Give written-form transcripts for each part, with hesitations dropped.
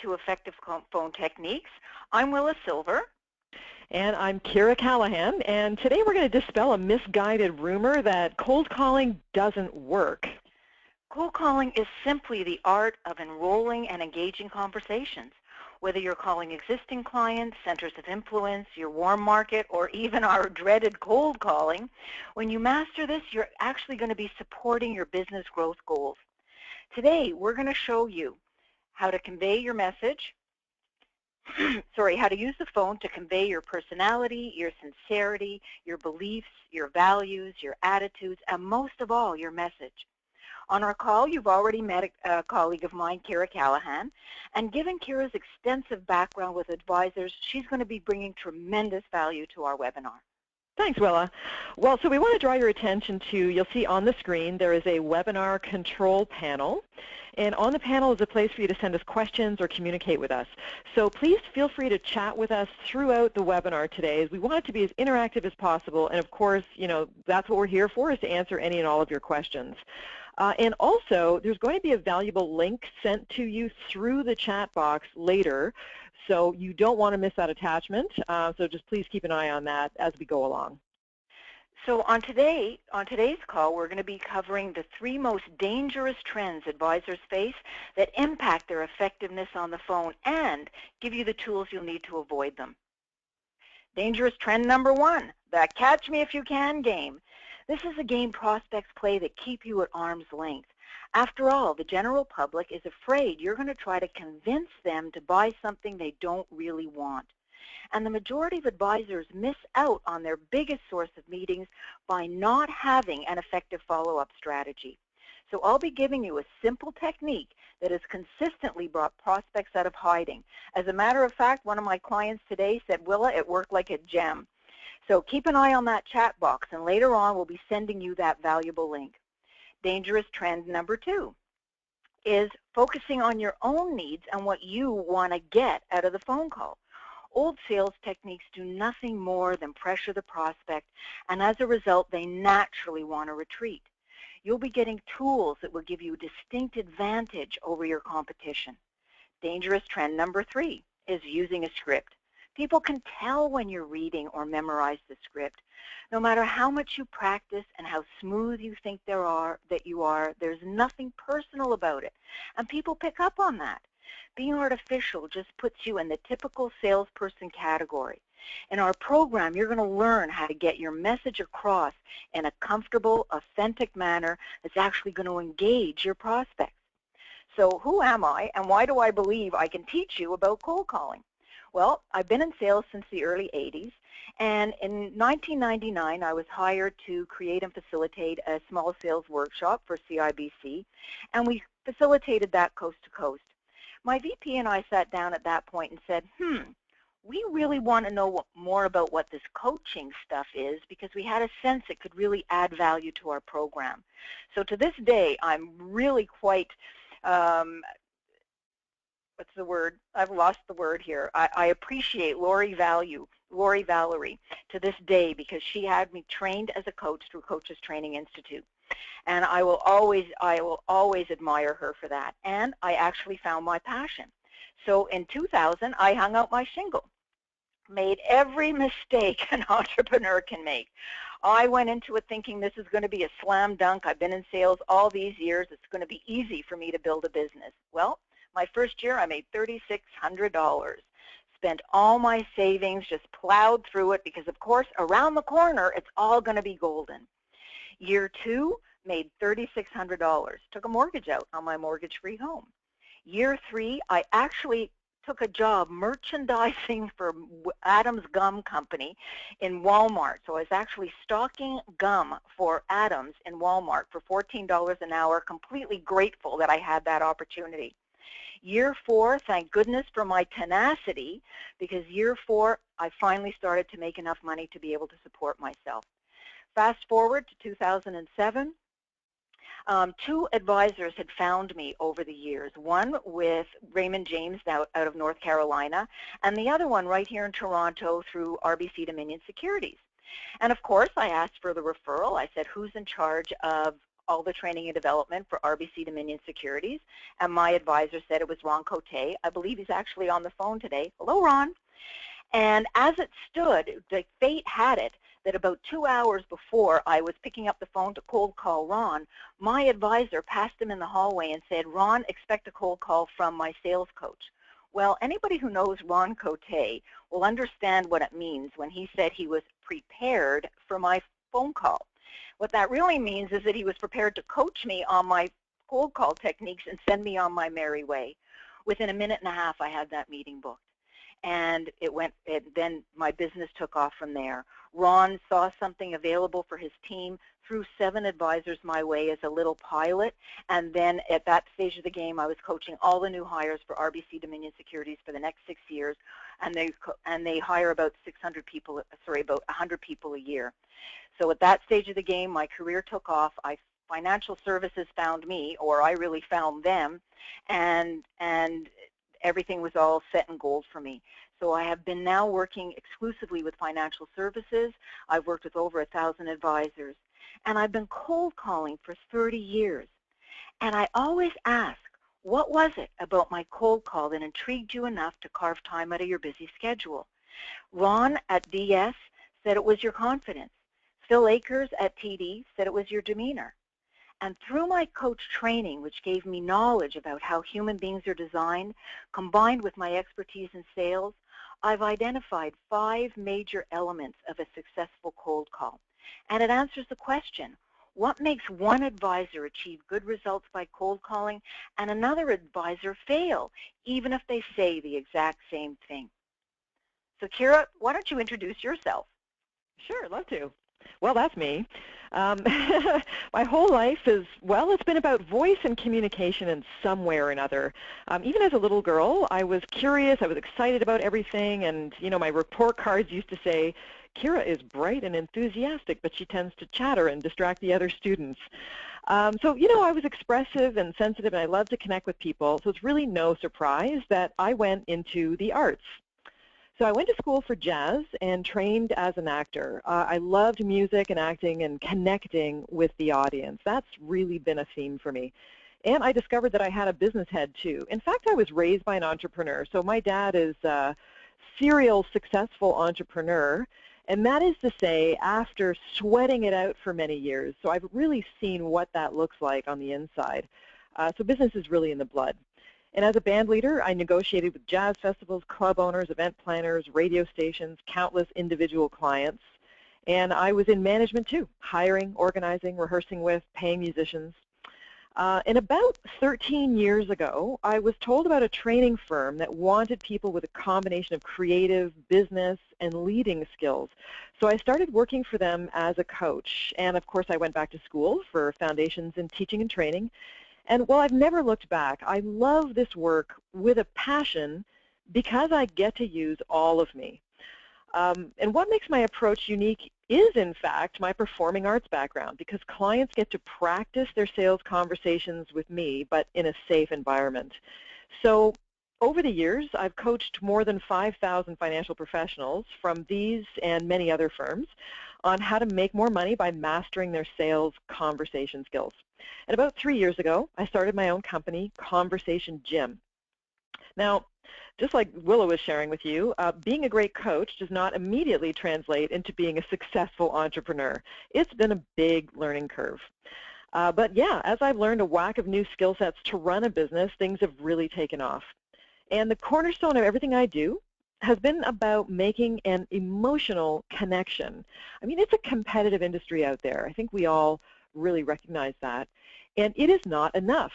to Effective Phone Techniques. I'm Willa Silver. And I'm Kira Callahan, and today we're going to dispel a misguided rumor that cold calling doesn't work. Cold calling is simply the art of enrolling and engaging conversations. Whether you're calling existing clients, centers of influence, your warm market, or even our dreaded cold calling, when you master this, you're actually going to be supporting your business growth goals. Today, we're going to show you how to convey your message, how to use the phone to convey your personality, your sincerity, your beliefs, your values, your attitudes, and most of all, your message. On our call, you've already met a colleague of mine, Kira Callahan, and given Kira's extensive background with advisors, she's going to be bringing tremendous value to our webinar. Thanks, Willa. Well, so we want to draw your attention to, you'll see on the screen, there is a webinar control panel. And on the panel is a place for you to send us questions or communicate with us. So please feel free to chat with us throughout the webinar today. We want it to be as interactive as possible. And of course, that's what we're here for, is to answer any and all of your questions. And also, there's going to be a valuable link sent to you through the chat box later. So you don't want to miss that attachment. So just please keep an eye on that as we go along. So on today's call, we're going to be covering the 3 most dangerous trends advisors face that impact their effectiveness on the phone and give you the tools you'll need to avoid them. Dangerous trend number 1, the catch me if you can game. This is a game prospects play that keep you at arm's length. After all, the general public is afraid you're going to try to convince them to buy something they don't really want. And the majority of advisors miss out on their biggest source of meetings by not having an effective follow-up strategy. So I'll be giving you a simple technique that has consistently brought prospects out of hiding. As a matter of fact, one of my clients today said, Willa, it worked like a gem. So keep an eye on that chat box, and later on we'll be sending you that valuable link. Dangerous trend number 2 is focusing on your own needs and what you want to get out of the phone call. Old sales techniques do nothing more than pressure the prospect, and as a result, they naturally want to retreat. You'll be getting tools that will give you a distinct advantage over your competition. Dangerous trend number 3 is using a script. People can tell when you're reading or memorize the script. No matter how much you practice and how smooth you think you are, there's nothing personal about it, and people pick up on that. Being artificial just puts you in the typical salesperson category. In our program, you're going to learn how to get your message across in a comfortable, authentic manner that's actually going to engage your prospects. So who am I, and why do I believe I can teach you about cold calling? Well, I've been in sales since the early 80s, and in 1999, I was hired to create and facilitate a small sales workshop for CIBC, and we facilitated that coast to coast. My VP and I sat down at that point and said, we really want to know more about what this coaching stuff is, because we had a sense it could really add value to our program. So to this day, I'm really quite, what's the word? I've lost the word here. I appreciate Lori Valerie to this day, because she had me trained as a coach through Coaches Training Institute. And I will always admire her for that. And I actually found my passion. So in 2000, I hung out my shingle, made every mistake an entrepreneur can make. I went into it thinking this is going to be a slam dunk. I've been in sales all these years. It's going to be easy for me to build a business. Well, my first year, I made $3,600. Spent all my savings, just plowed through it, because, of course, around the corner, it's all going to be golden. Year 2, made $3,600. Took a mortgage out on my mortgage-free home. Year 3, I actually took a job merchandising for Adams Gum Company in Walmart. So I was actually stocking gum for Adams in Walmart for $14 an hour, completely grateful that I had that opportunity. Year 4, thank goodness for my tenacity, because year 4, I finally started to make enough money to be able to support myself. Fast forward to 2007, 2 advisors had found me over the years, one with Raymond James out of North Carolina, and the other one right here in Toronto through RBC Dominion Securities. And of course, I asked for the referral. I said, who's in charge of all the training and development for RBC Dominion Securities, and my advisor said it was Ron Cote. I believe he's actually on the phone today. Hello, Ron. And as it stood, the fate had it that about 2 hours before I was picking up the phone to cold call Ron, my advisor passed him in the hallway and said, Ron, expect a cold call from my sales coach. Well, anybody who knows Ron Cote will understand what it means when he said he was prepared for my phone call. What that really means is that he was prepared to coach me on my cold call techniques and send me on my merry way. Within a minute and a half, I had that meeting booked. And then my business took off from there. Ron saw something available for his team, threw 7 advisors my way as a little pilot, and then at that stage of the game, I was coaching all the new hires for RBC Dominion Securities for the next 6 years, and they hire about 600 people, about 100 people a year. So at that stage of the game, my career took off. Financial services found me, or I really found them, and everything was all set in gold for me. So I have been now working exclusively with financial services. I've worked with over 1,000 advisors. And I've been cold calling for 30 years. And I always ask, what was it about my cold call that intrigued you enough to carve time out of your busy schedule? Ron at DS said it was your confidence. Phil Akers at TD said it was your demeanor. And through my coach training, which gave me knowledge about how human beings are designed, combined with my expertise in sales, I've identified 5 major elements of a successful cold call. And it answers the question, what makes one advisor achieve good results by cold calling and another advisor fail, even if they say the exact same thing? So Kira, why don't you introduce yourself? Sure, love to. Well, that's me. My whole life is, well, it's been about voice and communication in some way or another. Even as a little girl, I was curious, I was excited about everything, and, you know, my report cards used to say, Kira is bright and enthusiastic, but she tends to chatter and distract the other students. So, you know, I was expressive and sensitive, and I love to connect with people, so it's really no surprise that I went into the arts. So I went to school for jazz and trained as an actor. I loved music and acting and connecting with the audience. That's really been a theme for me. And I discovered that I had a business head too. In fact, I was raised by an entrepreneur. So my dad is a serial successful entrepreneur. And that is to say, after sweating it out for many years. So I've really seen what that looks like on the inside. So business is really in the blood. And as a band leader, I negotiated with jazz festivals, club owners, event planners, radio stations, countless individual clients. And I was in management too, hiring, organizing, rehearsing with, paying musicians. And about 13 years ago, I was told about a training firm that wanted people with a combination of creative, business, and leading skills. So I started working for them as a coach. And of course, I went back to school for foundations in teaching and training. And while I've never looked back, I love this work with a passion because I get to use all of me. And what makes my approach unique is, in fact, my performing arts background, because clients get to practice their sales conversations with me, but in a safe environment. So over the years, I've coached more than 5,000 financial professionals from these and many other firms on how to make more money by mastering their sales conversation skills. And about 3 years ago, I started my own company, Conversation Gym. Now, just like Willow was sharing with you, being a great coach does not immediately translate into being a successful entrepreneur. It's been a big learning curve. But yeah, as I've learned a whack of new skill sets to run a business, things have really taken off. And the cornerstone of everything I do has been about making an emotional connection. I mean, it's a competitive industry out there. I think we all really recognize that. And it is not enough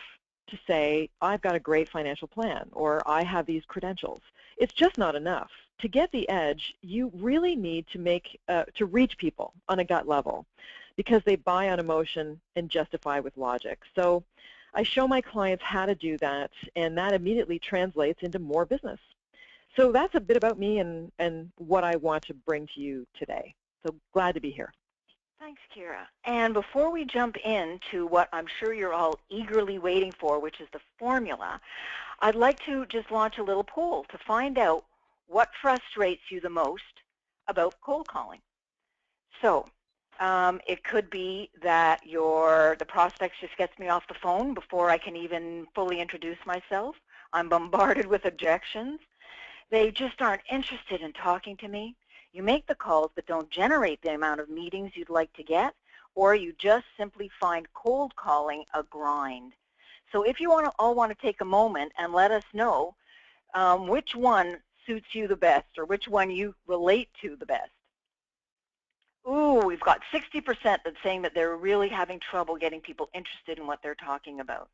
to say, I've got a great financial plan, or I have these credentials. It's just not enough. To get the edge, you really need to reach people on a gut level, because they buy on emotion and justify with logic. So I show my clients how to do that, and that immediately translates into more business. So that's a bit about me and what I want to bring to you today. So glad to be here. Thanks, Kira. And before we jump into what I'm sure you're all eagerly waiting for, which is the formula, I'd like to just launch a little poll to find out what frustrates you the most about cold calling. So It could be that the prospect just gets me off the phone before I can even fully introduce myself. I'm bombarded with objections. They just aren't interested in talking to me. You make the calls but don't generate the amount of meetings you'd like to get, or you just simply find cold calling a grind. So if you all want to take a moment and let us know which one suits you the best or which one you relate to the best. Ooh, we've got 60% that's saying that they're really having trouble getting people interested in what they're talking about.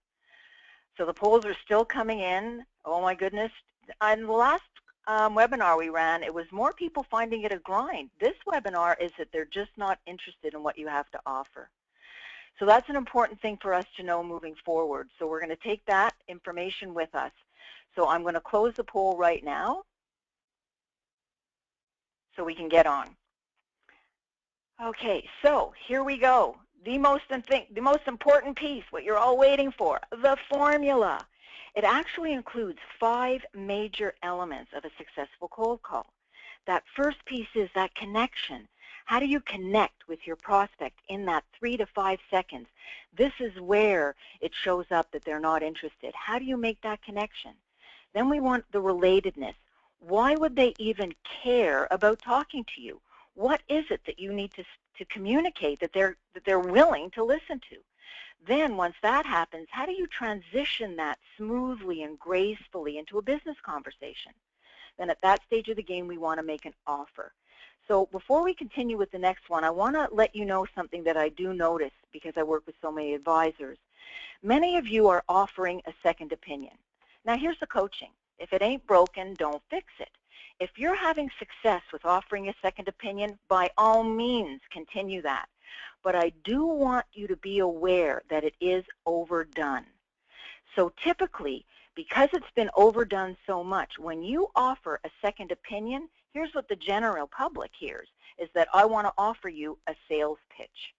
So the polls are still coming in. Oh my goodness. On the last webinar we ran, it was more people finding it a grind. This webinar is that they're just not interested in what you have to offer. So that's an important thing for us to know moving forward. So we're going to take that information with us. So I'm going to close the poll right now so we can get on. Okay, so here we go. The most important piece, what you're all waiting for, the formula. It actually includes 5 major elements of a successful cold call. That first piece is that connection. How do you connect with your prospect in that 3 to 5 seconds? This is where it shows up that they're not interested. How do you make that connection? Then we want the relatedness. Why would they even care about talking to you? What is it that you need to communicate that they're willing to listen to? Then once that happens, how do you transition that smoothly and gracefully into a business conversation? Then at that stage of the game, we want to make an offer. So before we continue with the next one, I want to let you know something that I do notice because I work with so many advisors. Many of you are offering a second opinion. Now here's the coaching. If it ain't broken, don't fix it. If you're having success with offering a second opinion, by all means, continue that. But I do want you to be aware that it is overdone. So typically, because it's been overdone so much, when you offer a second opinion, here's what the general public hears, is that I want to offer you a sales pitch.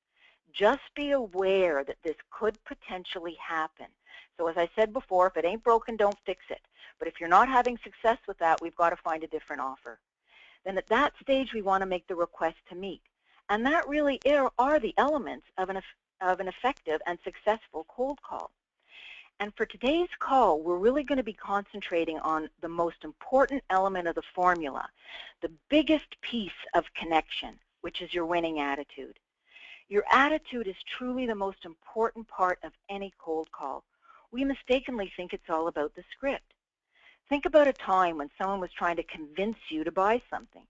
Just be aware that this could potentially happen. So as I said before, if it ain't broken, don't fix it. But if you're not having success with that, we've got to find a different offer. Then at that stage, we want to make the request to meet. And that really are the elements of an effective and successful cold call. And for today's call, we're really going to be concentrating on the most important element of the formula, the biggest piece of connection, which is your winning attitude. Your attitude is truly the most important part of any cold call. We mistakenly think it's all about the script. Think about a time when someone was trying to convince you to buy something.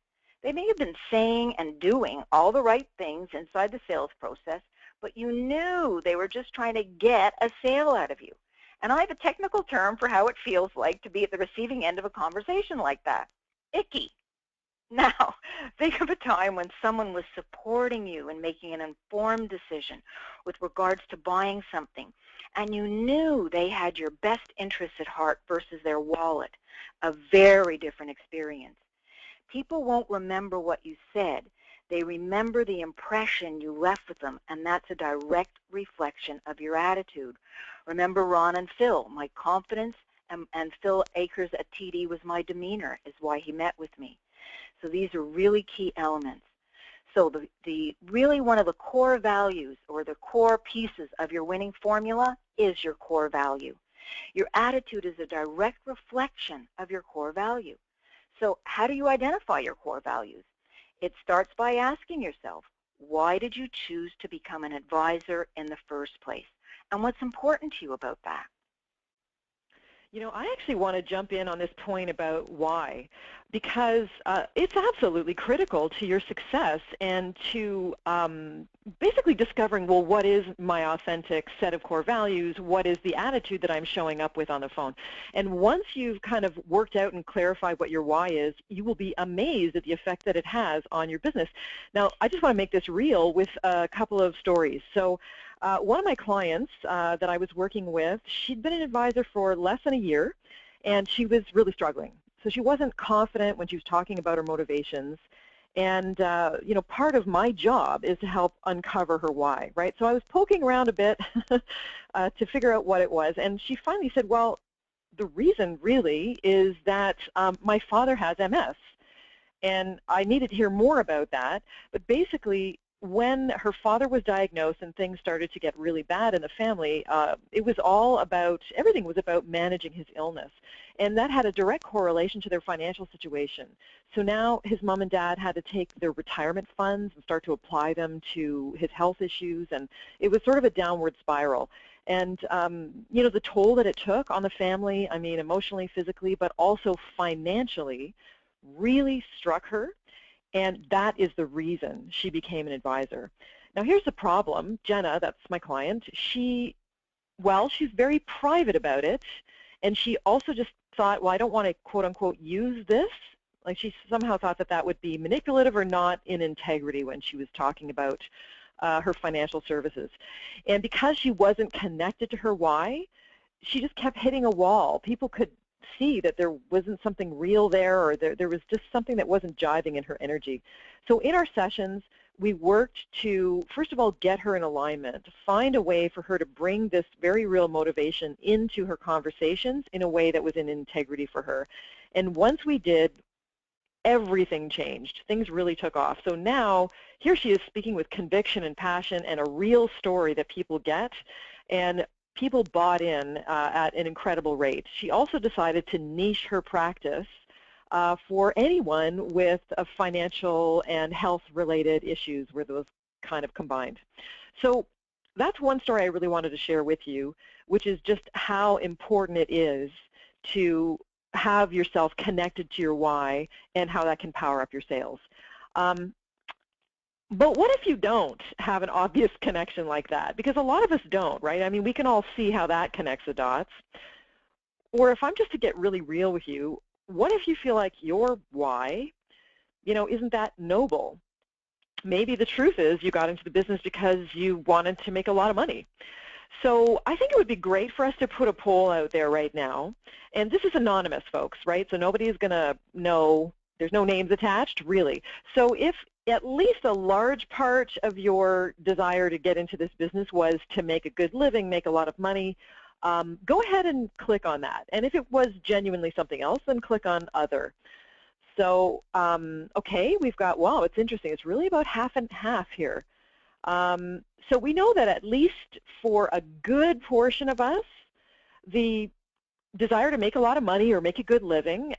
They may have been saying and doing all the right things inside the sales process, but you knew they were just trying to get a sale out of you. And I have a technical term for how it feels like to be at the receiving end of a conversation like that. Icky. Now, think of a time when someone was supporting you in making an informed decision with regards to buying something, and you knew they had your best interests at heart versus their wallet. A very different experience. People won't remember what you said. They remember the impression you left with them, and that's a direct reflection of your attitude. Remember Ron and Phil, my confidence, and Phil Akers at TD was my demeanor, is why he met with me. So these are really key elements. So really one of the core values or the core pieces of your winning formula is your core value. Your attitude is a direct reflection of your core value. So how do you identify your core values? It starts by asking yourself, why did you choose to become an advisor in the first place? And what's important to you about that? You know, I actually want to jump in on this point about why, because it's absolutely critical to your success and to basically discovering, well, what is my authentic set of core values? What is the attitude that I'm showing up with on the phone? And once you've kind of worked out and clarified what your why is, you will be amazed at the effect that it has on your business. Now, I just want to make this real with a couple of stories. So one of my clients that I was working with, she'd been an advisor for less than a year, and she was really struggling. So she wasn't confident when she was talking about her motivations. And, you know, part of my job is to help uncover her why, right? So I was poking around a bit to figure out what it was. And she finally said, well, the reason really is that my father has MS. And I needed to hear more about that. But basically, when her father was diagnosed and things started to get really bad in the family, it was all about, everything was about managing his illness. And that had a direct correlation to their financial situation. So now his mom and dad had to take their retirement funds and start to apply them to his health issues, and it was sort of a downward spiral. And, you know, the toll that it took on the family, I mean, emotionally, physically, but also financially, really struck her. And that is the reason she became an advisor. Now, here's the problem. Jenna, that's my client, she's very private about it, and she also just thought, well, I don't want to, quote unquote, use this. Like, she somehow thought that that would be manipulative or not in integrity when she was talking about her financial services. And because she wasn't connected to her why, she just kept hitting a wall. People could see that there wasn't something real there, or there was just something that wasn't jiving in her energy. So in our sessions, we worked to, first of all, get her in alignment, find a way for her to bring this very real motivation into her conversations in a way that was in integrity for her. And once we did, everything changed. Things really took off. So now, here she is speaking with conviction and passion and a real story that people get. And people bought in at an incredible rate. She also decided to niche her practice for anyone with financial and health-related issues where those kind of combined. So that's one story I really wanted to share with you, which is just how important it is to have yourself connected to your why and how that can power up your sales. But what if you don't have an obvious connection like that? Because a lot of us don't, right? I mean, we can all see how that connects the dots. Or if I'm just to get really real with you, what if you feel like your why, you know, isn't that noble? Maybe the truth is you got into the business because you wanted to make a lot of money. So I think it would be great for us to put a poll out there right now. And this is anonymous, folks, right? So nobody is going to know. There's no names attached, really. So if at least a large part of your desire to get into this business was to make a good living, make a lot of money, go ahead and click on that. And if it was genuinely something else, then click on other. So, okay, we've got, wow, it's interesting. It's really about half and half here. So we know that at least for a good portion of us, the desire to make a lot of money or make a good living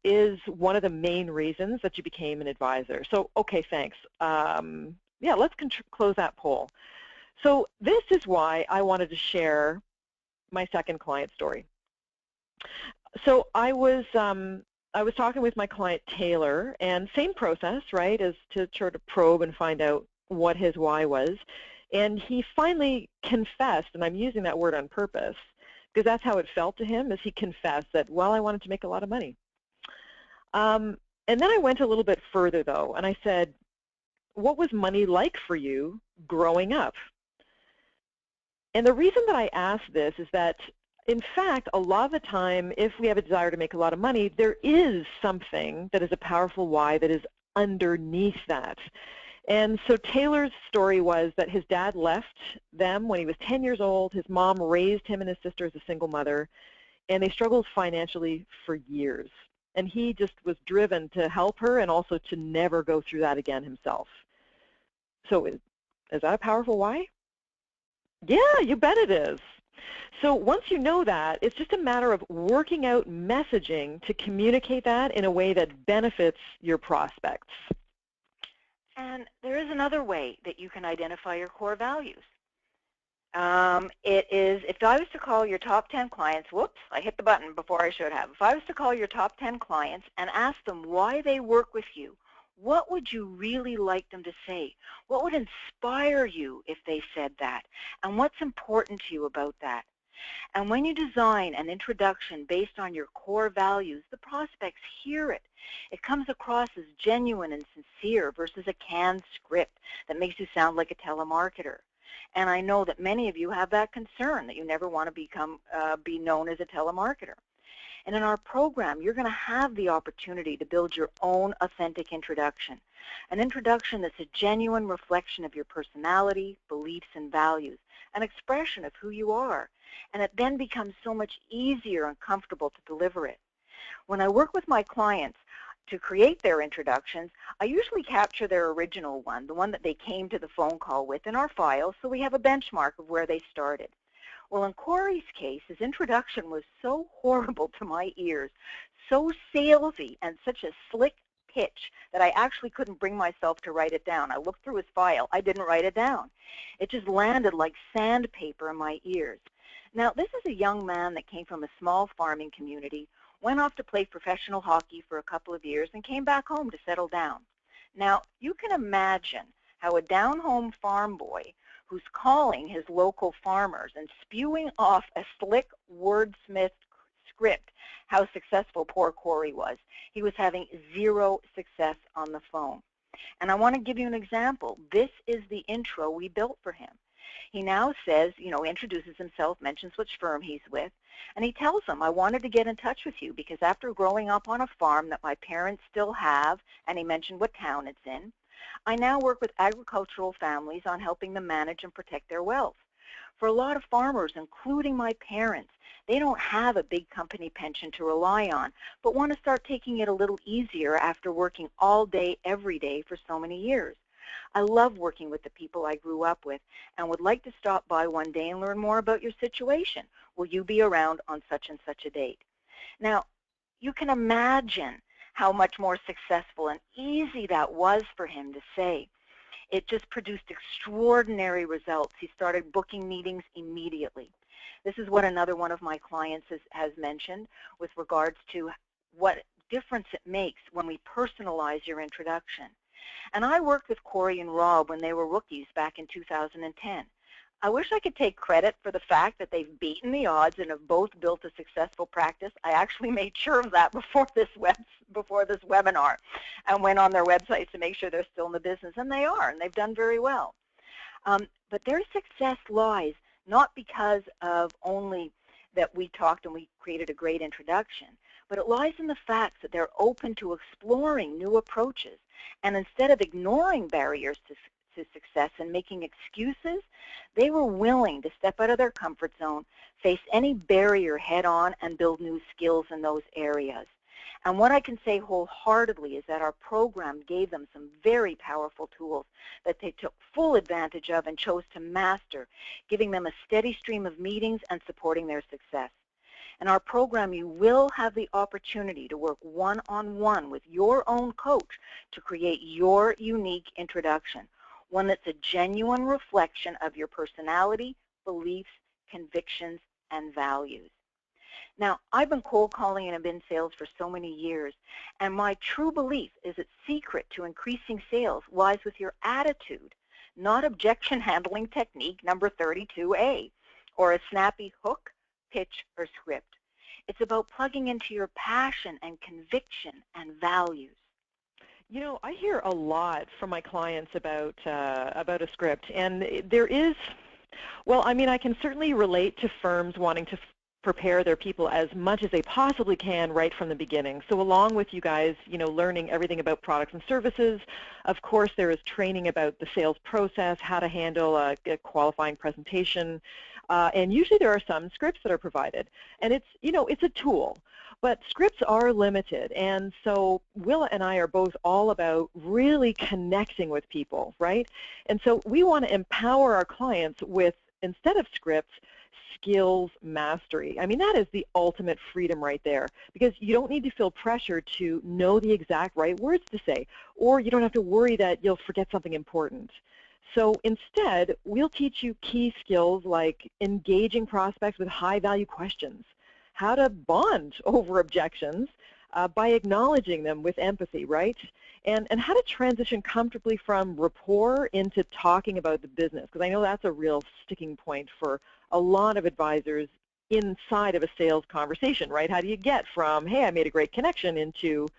is one of the main reasons that you became an advisor. So, okay, thanks. Yeah, let's close that poll. So this is why I wanted to share my second client story. So I was talking with my client Taylor, and same process, right, as to sort of probe and find out what his why was. And he finally confessed, and I'm using that word on purpose, because that's how it felt to him, as he confessed that, well, I wanted to make a lot of money. And then I went a little bit further, though, and I said, what was money like for you growing up? And the reason that I asked this is that, in fact, a lot of the time, if we have a desire to make a lot of money, there is something that is a powerful why that is underneath that. And so Taylor's story was that his dad left them when he was 10 years old. His mom raised him and his sister as a single mother, and they struggled financially for years. And he just was driven to help her and also to never go through that again himself. So is that a powerful why? Yeah, you bet it is. So once you know that, it's just a matter of working out messaging to communicate that in a way that benefits your prospects. And there is another way that you can identify your core values. It is, if I was to call your top 10 clients, whoops, I hit the button before I should have. If I was to call your top 10 clients and ask them why they work with you, what would you really like them to say? What would inspire you if they said that? And what's important to you about that? And when you design an introduction based on your core values, the prospects hear it. It comes across as genuine and sincere versus a canned script that makes you sound like a telemarketer. And I know that many of you have that concern, that you never want to be known as a telemarketer. And in our program, you're going to have the opportunity to build your own authentic introduction, an introduction that's a genuine reflection of your personality, beliefs, and values, an expression of who you are. And it then becomes so much easier and comfortable to deliver it. When I work with my clients, to create their introductions, I usually capture their original one, the one that they came to the phone call with, in our files, so we have a benchmark of where they started. Well, in Corey's case, his introduction was so horrible to my ears, so salesy and such a slick pitch that I actually couldn't bring myself to write it down. I looked through his file. I didn't write it down. It just landed like sandpaper in my ears. Now, this is a young man that came from a small farming community, went off to play professional hockey for a couple of years, and came back home to settle down. Now, you can imagine how a down-home farm boy who's calling his local farmers and spewing off a slick wordsmith script, how successful poor Corey was. He was having zero success on the phone. And I want to give you an example. This is the intro we built for him. He now says, introduces himself, mentions which firm he's with, and he tells them, I wanted to get in touch with you because after growing up on a farm that my parents still have, and he mentioned what town it's in, I now work with agricultural families on helping them manage and protect their wealth. For a lot of farmers, including my parents, they don't have a big company pension to rely on, but want to start taking it a little easier after working all day, every day for so many years. I love working with the people I grew up with and would like to stop by one day and learn more about your situation. Will you be around on such and such a date? Now, you can imagine how much more successful and easy that was for him to say. It just produced extraordinary results. He started booking meetings immediately. This is what another one of my clients has mentioned with regards to what difference it makes when we personalize your introduction. And I worked with Corey and Rob when they were rookies back in 2010. I wish I could take credit for the fact that they've beaten the odds and have both built a successful practice. I actually made sure of that before this webinar and went on their websites to make sure they're still in the business, and they are, and they've done very well. But their success lies not because of only that we talked and we created a great introduction, but it lies in the fact that they're open to exploring new approaches. And instead of ignoring barriers to success and making excuses, they were willing to step out of their comfort zone, face any barrier head-on, and build new skills in those areas. And what I can say wholeheartedly is that our program gave them some very powerful tools that they took full advantage of and chose to master, giving them a steady stream of meetings and supporting their success. In our program, you will have the opportunity to work one-on-one with your own coach to create your unique introduction, one that's a genuine reflection of your personality, beliefs, convictions, and values. Now, I've been cold calling and have been in sales for so many years, and my true belief is that secret to increasing sales lies with your attitude, not objection handling technique number 32A, or a snappy hook, pitch, or script. It's about plugging into your passion and conviction and values. I hear a lot from my clients about a script, and there is, well, I can certainly relate to firms wanting to prepare their people as much as they possibly can right from the beginning. So along with you guys, learning everything about products and services, of course there is training about the sales process, how to handle a qualifying presentation, and usually there are some scripts that are provided. And it's a tool. But scripts are limited, and so Willa and I are both all about really connecting with people, right? And so we want to empower our clients with, instead of scripts, skills mastery. That is the ultimate freedom right there, because you don't need to feel pressure to know the exact right words to say, or you don't have to worry that you'll forget something important. So instead, we'll teach you key skills like engaging prospects with high-value questions, how to bond over objections by acknowledging them with empathy, right? And how to transition comfortably from rapport into talking about the business, because I know that's a real sticking point for a lot of advisors inside of a sales conversation, right? How do you get from, hey, I made a great connection, into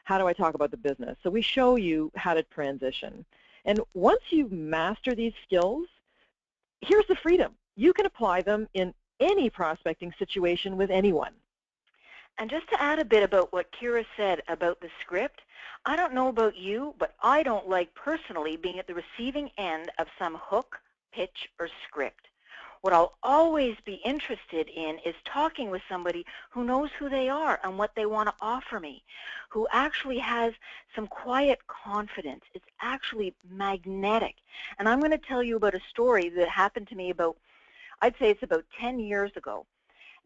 how do I talk about the business? So we show you how to transition. And once you master these skills, here's the freedom. You can apply them in any prospecting situation with anyone. And just to add a bit about what Kira said about the script, I don't know about you, but I don't like personally being at the receiving end of some hook, pitch, or script. What I'll always be interested in is talking with somebody who knows who they are and what they want to offer me, who actually has some quiet confidence. It's actually magnetic. And I'm going to tell you about a story that happened to me I'd say it's about 10 years ago.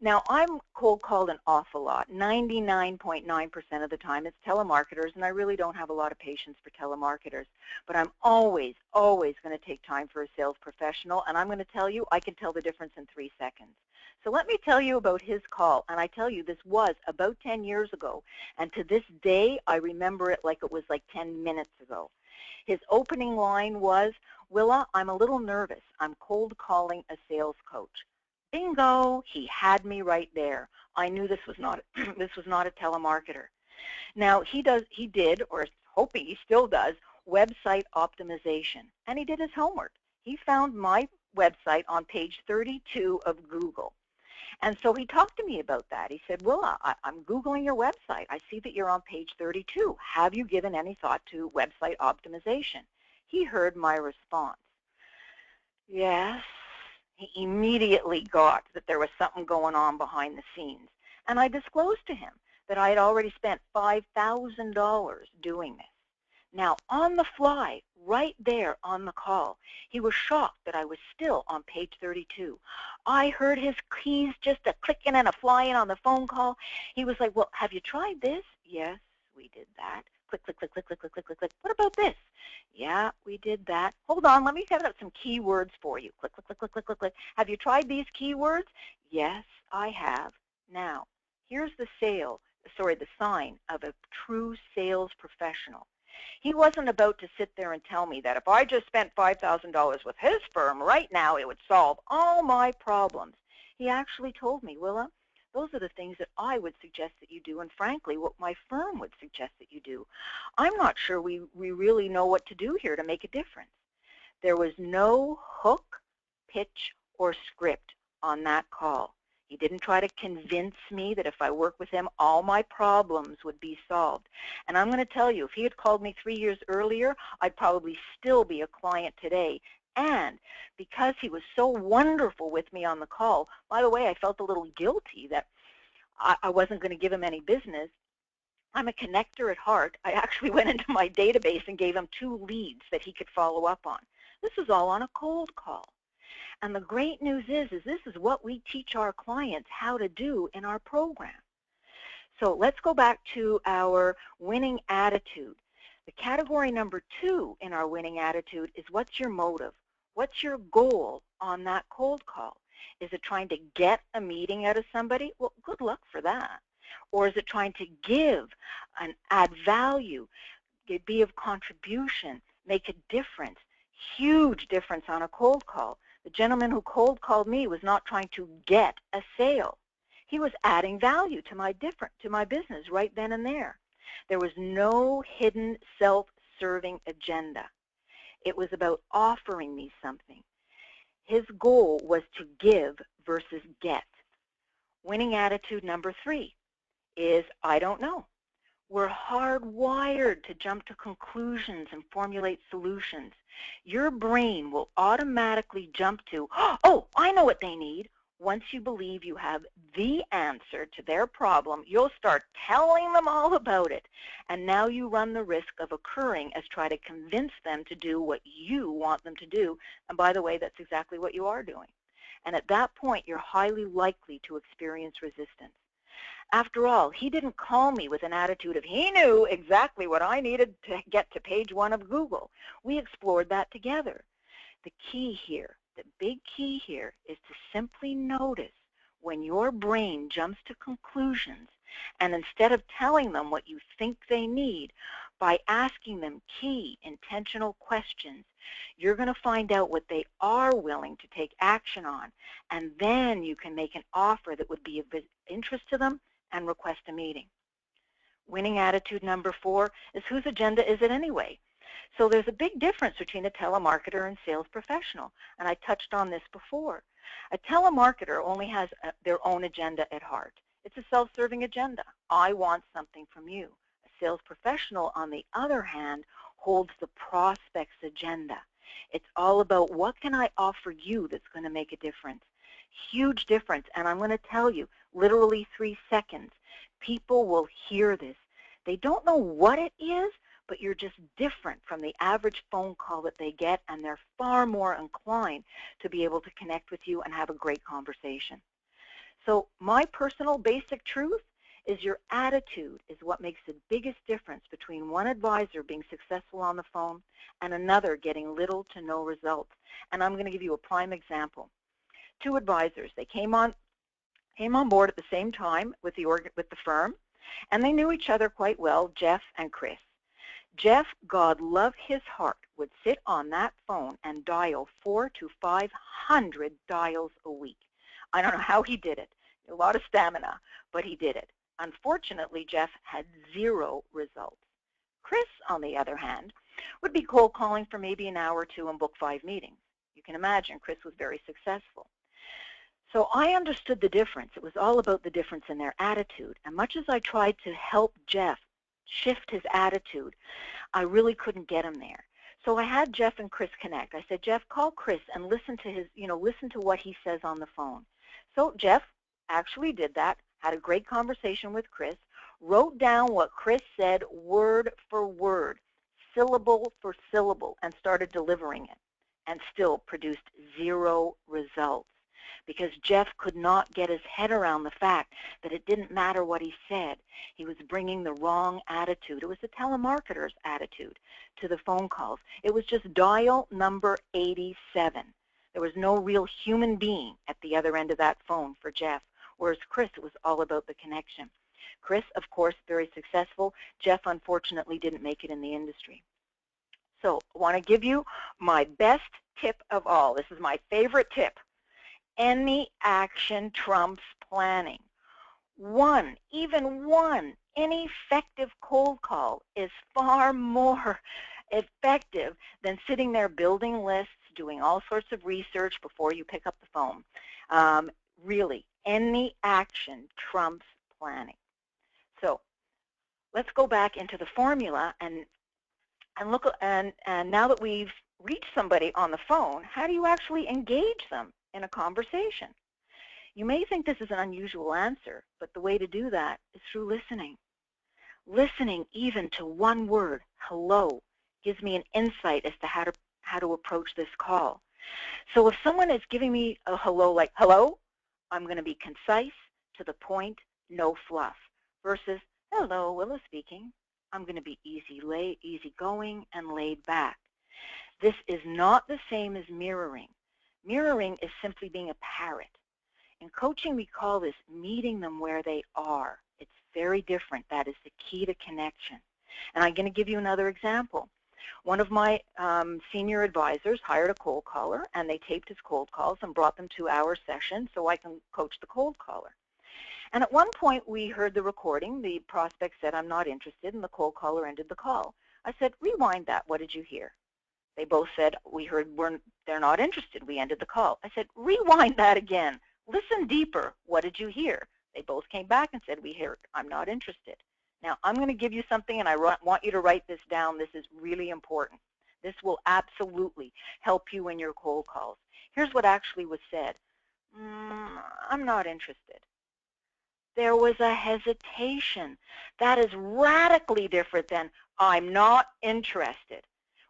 Now, I'm cold called an awful lot. 99.9% of the time it's telemarketers, and I really don't have a lot of patience for telemarketers. But I'm always, always going to take time for a sales professional, and I'm going to tell you I can tell the difference in 3 seconds. So let me tell you about his call, and I tell you this was about 10 years ago, and to this day I remember it like it was like 10 minutes ago. His opening line was, "Willa, I'm a little nervous. I'm cold calling a sales coach." Bingo! He had me right there. I knew this was not this was not a telemarketer. Now he did, or hoping he still does, website optimization, and he did his homework. He found my website on page 32 of Google. And so he talked to me about that. He said, "Willa, I'm Googling your website. I see that you're on page 32. Have you given any thought to website optimization?" He heard my response. Yes. He immediately got that there was something going on behind the scenes. And I disclosed to him that I had already spent $5,000 doing this. Now, on the fly, right there on the call, he was shocked that I was still on page 32. I heard his keys just a clicking and a flying on the phone call. He was like, "Well, have you tried this?" "Yes, we did that." Click, click, click, click, click, click, click, click, click. "What about this?" "Yeah, we did that." "Hold on, let me set up some keywords for you." Click, click, click, click, click, click, click. "Have you tried these keywords?" "Yes, I have." Now, here's the sign of a true sales professional. He wasn't about to sit there and tell me that if I just spent $5,000 with his firm right now, it would solve all my problems. He actually told me, "Willa, those are the things that I would suggest that you do, and frankly, what my firm would suggest that you do. I'm not sure we really know what to do here to make a difference." There was no hook, pitch, or script on that call. He didn't try to convince me that if I worked with him, all my problems would be solved. And I'm going to tell you, if he had called me 3 years earlier, I'd probably still be a client today. And because he was so wonderful with me on the call, by the way, I felt a little guilty that I wasn't going to give him any business. I'm a connector at heart. I actually went into my database and gave him 2 leads that he could follow up on. This was all on a cold call. And the great news is this is what we teach our clients how to do in our program. So let's go back to our winning attitude. The category number 2 in our winning attitude is, what's your motive? What's your goal on that cold call? Is it trying to get a meeting out of somebody? Well, good luck for that. Or is it trying to give and add value, be of contribution, make a difference? Huge difference on a cold call. The gentleman who cold called me was not trying to get a sale. He was adding value to my business right then and there. There was no hidden self-serving agenda. It was about offering me something. His goal was to give versus get. Winning attitude number 3 is, I don't know. We're hardwired to jump to conclusions and formulate solutions. Your brain will automatically jump to, "Oh, I know what they need." Once you believe you have the answer to their problem, you'll start telling them all about it. And now you run the risk of occurring as try to convince them to do what you want them to do. And by the way, that's exactly what you are doing. And at that point, you're highly likely to experience resistance. After all, he didn't call me with an attitude of he knew exactly what I needed to get to page 1 of Google. We explored that together. The key here, the big key here, is to simply notice when your brain jumps to conclusions, and instead of telling them what you think they need, by asking them key, intentional questions, you're going to find out what they are willing to take action on, and then you can make an offer that would be of interest to them and request a meeting. Winning attitude number 4 is, whose agenda is it anyway? So there's a big difference between a telemarketer and sales professional, and I touched on this before. A telemarketer only has their own agenda at heart. It's a self-serving agenda. I want something from you. A sales professional, on the other hand, holds the prospect's agenda. It's all about, what can I offer you that's going to make a difference? Huge difference. And I'm going to tell you, literally 3 seconds. People will hear this. They don't know what it is, but you're just different from the average phone call that they get, and they're far more inclined to be able to connect with you and have a great conversation. So my personal basic truth is your attitude is what makes the biggest difference between one advisor being successful on the phone and another getting little to no results. And I'm going to give you a prime example. 2 advisors, they came on board at the same time with the firm, and they knew each other quite well, Jeff and Chris. Jeff, God love his heart, would sit on that phone and dial 400 to 500 dials a week. I don't know how he did it. A lot of stamina, but he did it. Unfortunately, Jeff had 0 results. Chris, on the other hand, would be cold calling for maybe an hour or 2 and book 5 meetings. You can imagine Chris was very successful. So I understood the difference. It was all about the difference in their attitude. And much as I tried to help Jeff shift his attitude, I really couldn't get him there. So I had Jeff and Chris connect. I said, Jeff, call Chris and listen to his, listen to what he says on the phone. So Jeff actually did that, had a great conversation with Chris, wrote down what Chris said word for word, syllable for syllable, and started delivering it, and still produced 0 results. Because Jeff could not get his head around the fact that it didn't matter what he said. He was bringing the wrong attitude. It was the telemarketer's attitude to the phone calls. It was just dial number 87. There was no real human being at the other end of that phone for Jeff, whereas Chris, it was all about the connection. Chris, of course, very successful. Jeff, unfortunately, didn't make it in the industry. So I want to give you my best tip of all. This is my favorite tip. Any action trumps planning. Even one ineffective cold call is far more effective than sitting there building lists, doing all sorts of research before you pick up the phone. Really, any action trumps planning. So let's go back into the formula and look, and now that we've reached somebody on the phone, how do you actually engage them in a conversation? You may think this is an unusual answer, but the way to do that is through listening. Listening even to one word, hello, gives me an insight as to how to approach this call. So if someone is giving me a hello like, hello, I'm going to be concise, to the point, no fluff, versus, hello, Willa speaking. I'm going to be easygoing and laid back. This is not the same as mirroring. Mirroring is simply being a parrot. In coaching, we call this meeting them where they are. It's very different. That is the key to connection. And I'm going to give you another example. One of my senior advisors hired a cold caller, and they taped his cold calls and brought them to our session so I can coach the cold caller. And at one point, we heard the recording. The prospect said, I'm not interested, and the cold caller ended the call. I said, rewind that. What did you hear? They both said, we heard they're not interested. We ended the call. I said, rewind that again. Listen deeper. What did you hear? They both came back and said, we heard, I'm not interested. Now, I'm going to give you something, and I want you to write this down. This is really important. This will absolutely help you in your cold calls. Here's what actually was said. I'm not interested. There was a hesitation. That is radically different than I'm not interested.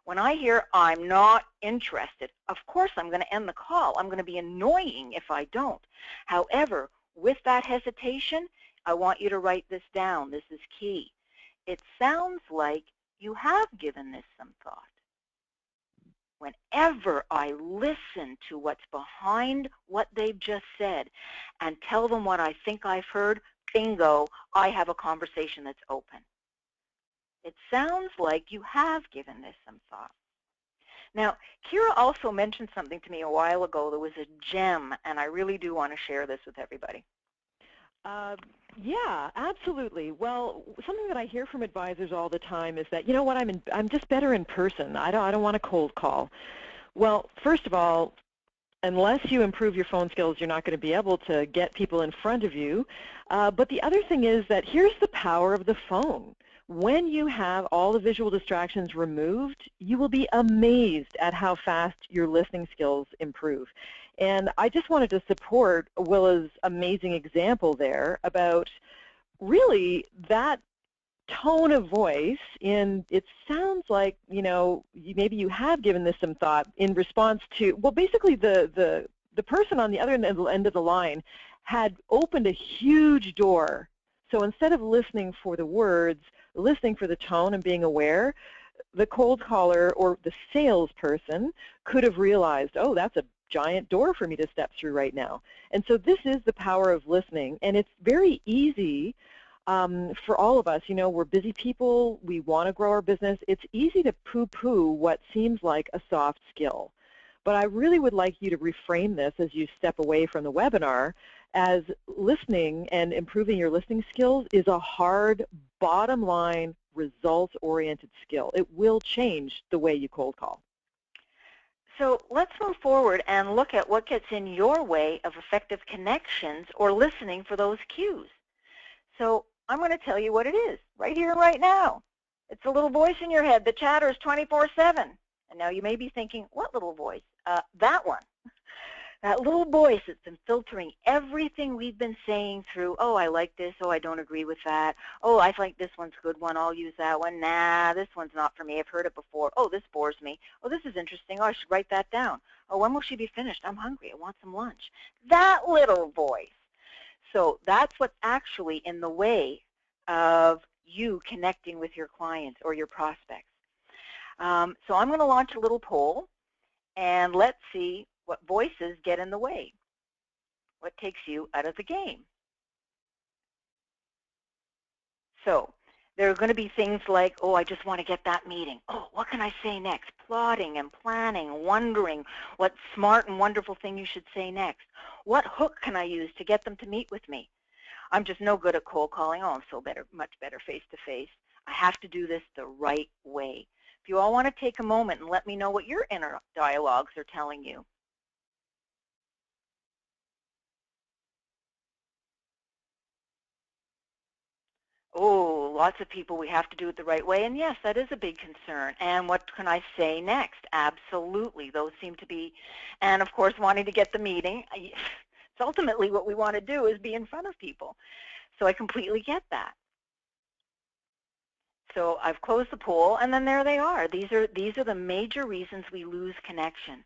When I hear I'm not interested, of course I'm going to end the call. I'm going to be annoying if I don't. However, with that hesitation, I want you to write this down. This is key. It sounds like you have given this some thought. Whenever I listen to what's behind what they've just said and tell them what I think I've heard, bingo, I have a conversation that's open. It sounds like you have given this some thought. Now, Kira also mentioned something to me a while ago that was a gem, and I really do want to share this with everybody. Yeah, absolutely. Well, something that I hear from advisors all the time is that, you know what, I'm just better in person. I don't want a cold call. Well, first of all, unless you improve your phone skills, you're not going to be able to get people in front of you. But the other thing is that here's the power of the phone. When you have all the visual distractions removed, you will be amazed at how fast your listening skills improve. And I just wanted to support Willa's amazing example there about really that tone of voice. In it sounds like, maybe you have given this some thought in response to, well, basically the person on the other end of the line had opened a huge door. So instead of listening for the words, listening for the tone and being aware, the cold caller or the salesperson could have realized, oh, that's a giant door for me to step through right now. And so this is the power of listening, and it's very easy for all of us. We're busy people. We want to grow our business. It's easy to poo-poo what seems like a soft skill. But I really would like you to reframe this as you step away from the webinar as listening and improving your listening skills is a hard, bottom line, results-oriented skill. It will change the way you cold call. So let's move forward and look at what gets in your way of effective connections or listening for those cues. So I'm going to tell you what it is right here and right now. It's a little voice in your head that chatters 24/7. And now you may be thinking, what little voice? That one. That little voice that's been filtering everything we've been saying through, oh, I like this, oh, I don't agree with that, oh, I think this one's a good one, I'll use that one, nah, this one's not for me, I've heard it before, oh, this bores me, oh, this is interesting, oh, I should write that down, oh, when will she be finished, I'm hungry, I want some lunch. That little voice. So that's what's actually in the way of you connecting with your clients or your prospects. So I'm going to launch a little poll, and let's see what voices get in the way. What takes you out of the game? So there are going to be things like, oh, I just want to get that meeting. Oh, what can I say next? Plotting and planning, wondering what smart and wonderful thing you should say next. What hook can I use to get them to meet with me? I'm just no good at cold calling. Oh, I'm so much better face-to-face. I have to do this the right way. If you all want to take a moment and let me know what your inner dialogues are telling you. Oh, lots of people, we have to do it the right way. And yes, that is a big concern. And what can I say next? Absolutely. Those seem to be, and of course, wanting to get the meeting. It's ultimately what we want to do is be in front of people. So I completely get that. So I've closed the poll, and then there they are. These are the major reasons we lose connection.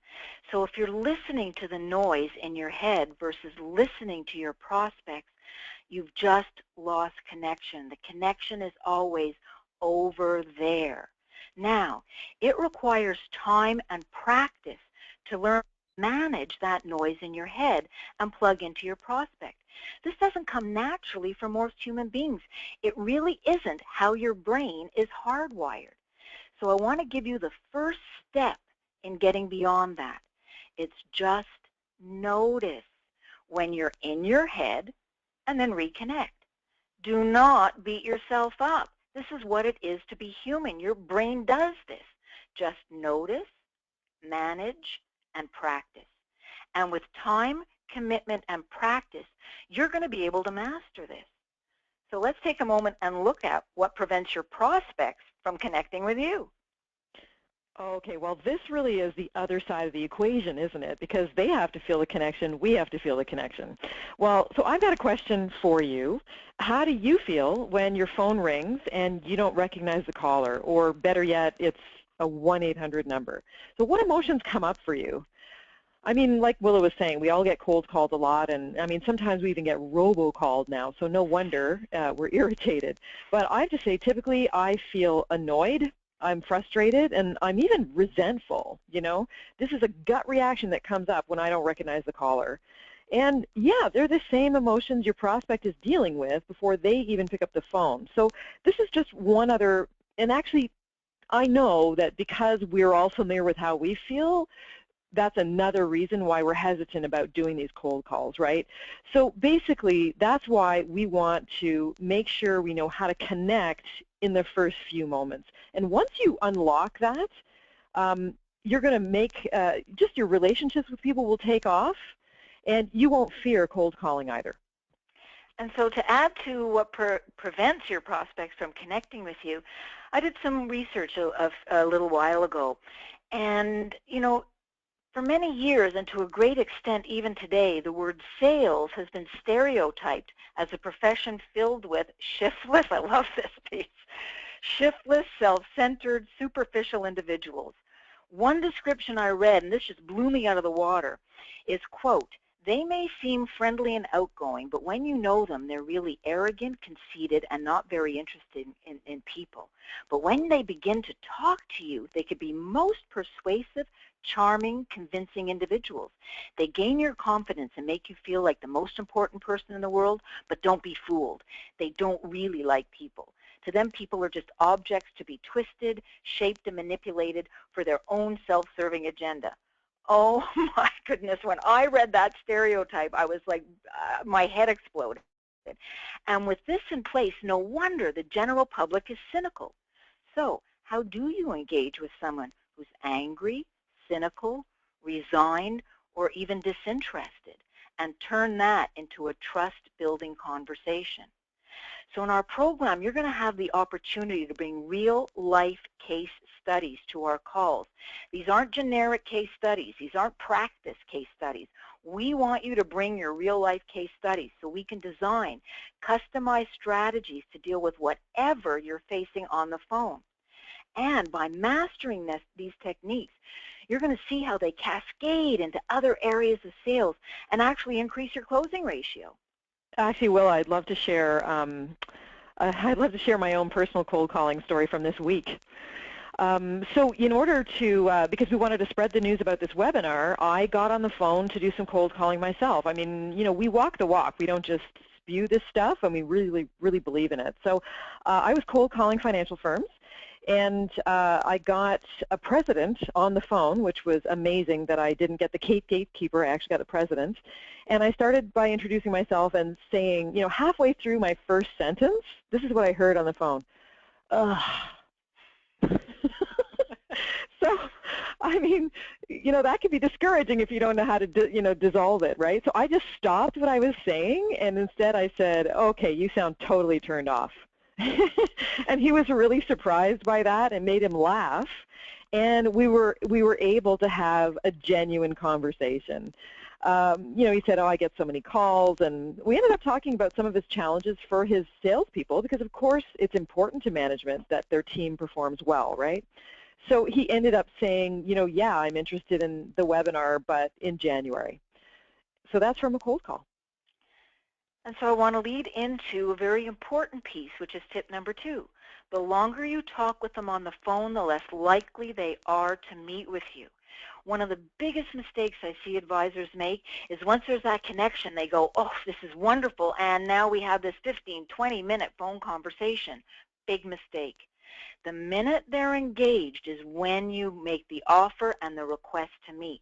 So if you're listening to the noise in your head versus listening to your prospects, you've just lost connection. The connection is always over there. Now, it requires time and practice to learn to manage that noise in your head and plug into your prospect. This doesn't come naturally for most human beings. It really isn't how your brain is hardwired. So I want to give you the first step in getting beyond that. It's just notice when you're in your head and then reconnect. Do not beat yourself up. This is what it is to be human. Your brain does this. Just notice, manage, and practice. And with time, commitment, and practice, you're going to be able to master this. So let's take a moment and look at what prevents your prospects from connecting with you. Okay, well, this really is the other side of the equation, isn't it? Because they have to feel the connection, we have to feel the connection. Well, so I've got a question for you. How do you feel when your phone rings and you don't recognize the caller, or better yet, it's a 1-800 number? So what emotions come up for you? I mean, like Willa was saying, we all get cold called a lot, and I mean, sometimes we even get robo-called now, so no wonder we're irritated. But I have to say, typically, I feel annoyed, I'm frustrated, and I'm even resentful, This is a gut reaction that comes up when I don't recognize the caller. And yeah, they're the same emotions your prospect is dealing with before they even pick up the phone. So this is just one other, and actually, I know that because we're all familiar with how we feel, that's another reason why we're hesitant about doing these cold calls, right? So basically, that's why we want to make sure we know how to connect in the first few moments. And once you unlock that, you're going to make, just your relationships with people will take off, and you won't fear cold calling either. And so to add to what prevents your prospects from connecting with you, I did some research a little while ago. And, For many years, and to a great extent even today, the word sales has been stereotyped as a profession filled with shiftless, I love this piece, shiftless, self-centered, superficial individuals. One description I read, and this just blew me out of the water, is, quote, "They may seem friendly and outgoing, but when you know them, they're really arrogant, conceited, and not very interested in people. But when they begin to talk to you, they could be most persuasive, charming, convincing individuals. They gain your confidence and make you feel like the most important person in the world, but don't be fooled. They don't really like people. To them, people are just objects to be twisted, shaped, and manipulated for their own self-serving agenda." Oh my goodness, when I read that stereotype, I was like, my head exploded. And with this in place, no wonder the general public is cynical. So how do you engage with someone who's angry, cynical, resigned, or even disinterested, and turn that into a trust-building conversation? So in our program, you're going to have the opportunity to bring real-life case studies to our calls. These aren't generic case studies. These aren't practice case studies. We want you to bring your real-life case studies so we can design customized strategies to deal with whatever you're facing on the phone. And by mastering these techniques, you're going to see how they cascade into other areas of sales and actually increase your closing ratio. Actually, Will, I'd love to share my own personal cold calling story from this week. So in order to, because we wanted to spread the news about this webinar, I got on the phone to do some cold calling myself. I mean, you know, we walk the walk. We don't just spew this stuff, and we really, really believe in it. So I was cold calling financial firms, and I got a president on the phone, which was amazing that I didn't get the gatekeeper. I actually got the president. And I started by introducing myself and saying, you know, halfway through my first sentence, this is what I heard on the phone. So, I mean, you know, that can be discouraging if you don't know how to, dissolve it, right? So I just stopped what I was saying, and instead I said, okay, you sound totally turned off. And he was really surprised by that and made him laugh. And we were able to have a genuine conversation. You know, he said, oh, I get so many calls, and we ended up talking about some of his challenges for his salespeople because, of course, it's important to management that their team performs well, right? So he ended up saying, you know, yeah, I'm interested in the webinar, but in January. So that's from a cold call. And so I want to lead into a very important piece, which is tip number 2. The longer you talk with them on the phone, the less likely they are to meet with you. One of the biggest mistakes I see advisors make is once there's that connection, they go, oh, this is wonderful, and now we have this 15, 20-minute phone conversation. Big mistake. The minute they're engaged is when you make the offer and the request to meet.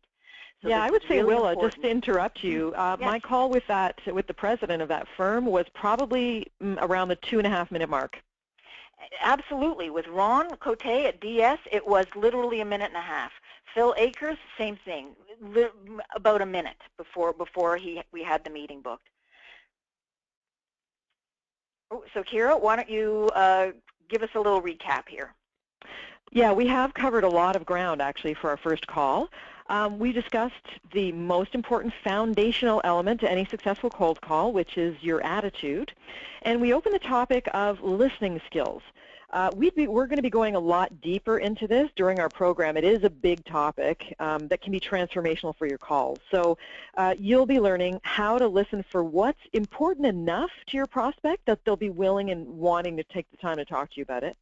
So yeah, I would say, really Willa, just to interrupt you, yes. My call with the president of that firm was probably around the 2.5-minute mark. Absolutely. With Ron Cote at DS, it was literally a minute and a half. Phil Akers, same thing, about a minute before we had the meeting booked. Oh, so Kira, why don't you give us a little recap here? Yeah, we have covered a lot of ground, actually, for our first call. We discussed the most important foundational element to any successful cold call, which is your attitude. And we opened the topic of listening skills. We're going to be going a lot deeper into this during our program. It is a big topic that can be transformational for your calls. So you'll be learning how to listen for what's important enough to your prospect that they'll be willing and wanting to take the time to talk to you about it.